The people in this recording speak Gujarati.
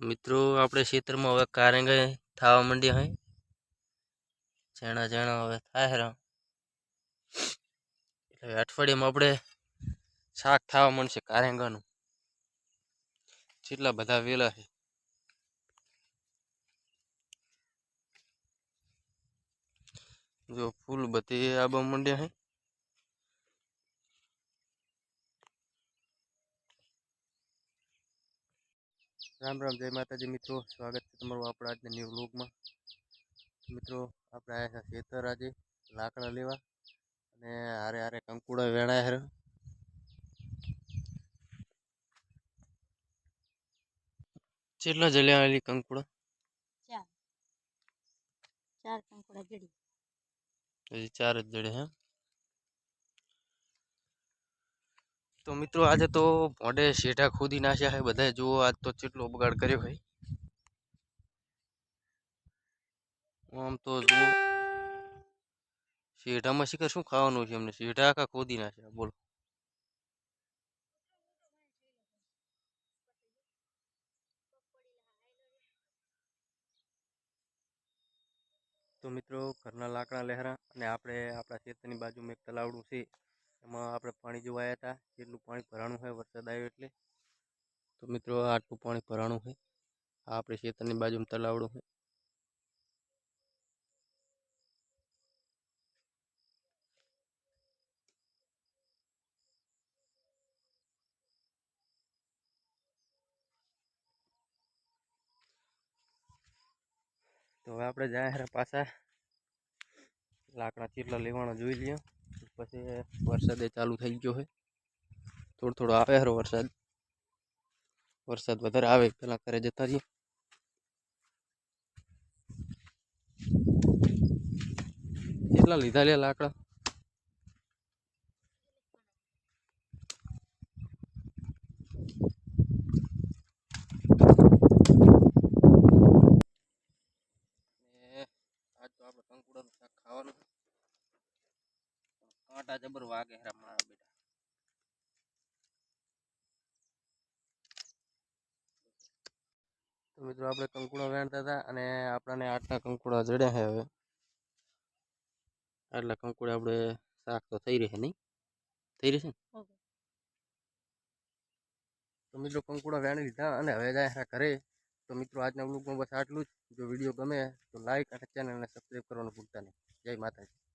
મિત્રો આપણે ખેતરમાં હવે કારેંગા થવા માંડ્યા હોય ચણા ચણા હવે થાય હેરા એટલે અઠવાડિયામાં આપણે શાક થવા માંડશે કારેંગાનું કેટલા બધા વેલા છે જો ફૂલ બધી આબા માંડ્યા હે રામ રામ જય માતાજી મિત્રો સ્વાગત છે તમારું આપણા આજના ન્યૂ વ્લોગમાં મિત્રો આપણે આવ્યા છે ખેતર આજે લાકડા લેવા અને હારે હારે કંકુડા વેણાય હે કેટલા જલ્યા આલી કંકુડા ચાર કંકુડા જડી હજી ચાર જ જડે હે તો મિત્રો આજે તો મોઢે શેઠા ખોદી નાખ્યા હે બધા જુઓ આજ તો કેટલો બગાડ કર્યો ભાઈ આમ તો જુઓ શેઠામાં શીખર શું ખાવાનું છે એમને શેઠા આખા ખોદી નાખ્યા બોલો તો મિત્રો ઘરના લાકડા લહેરા અને આપણે આપણા ખેતરની બાજુમાં એક તલાવડું છે એમાં આપણે પાણી જોવા આવ્યા હતા કેટલું પાણી ભરાણું હોય વરસાદ આવ્યો એટલે તો મિત્રો આટલું પાણી ભરાણું છે આ આપણે ખેતરની બાજુમાં તલાવડું છે તો હવે આપણે જાય હેરા પાછા લાકડા કેટલા લેવાનો જોઈ લઈએ પછી વરસાદ ચાલુ થઈ ગયો છે થોડો થોડો આવે હારો વરસાદ વધારે આવે પેલા ઘરે જતા રહીએ કેટલા લીધા લે લાકડા આજ તો આપણે કંકુડાનું શાક ખાવાનું કાંટા જબર વાગે હેરા મારા બેટા તો મિત્રો આપણે કંકુડા વેણતા હતા અને આપણને આટલા કંકુડા જડ્યા છે હવે આટલા કંકુડા આપણે શાક તો થઈ રહે નહીં થઈ રહેશે ને તો મિત્રો કંકુડા વેણી લીધા અને હવે જાય ઘરે તો મિત્રો આજના વ્લોગમાં બસ આટલું જ જો વિડીયો ગમે તો લાઈક અને ચેનલને સબસ્ક્રાઈબ કરવાનું ભૂલતા નહીં જય માતાજી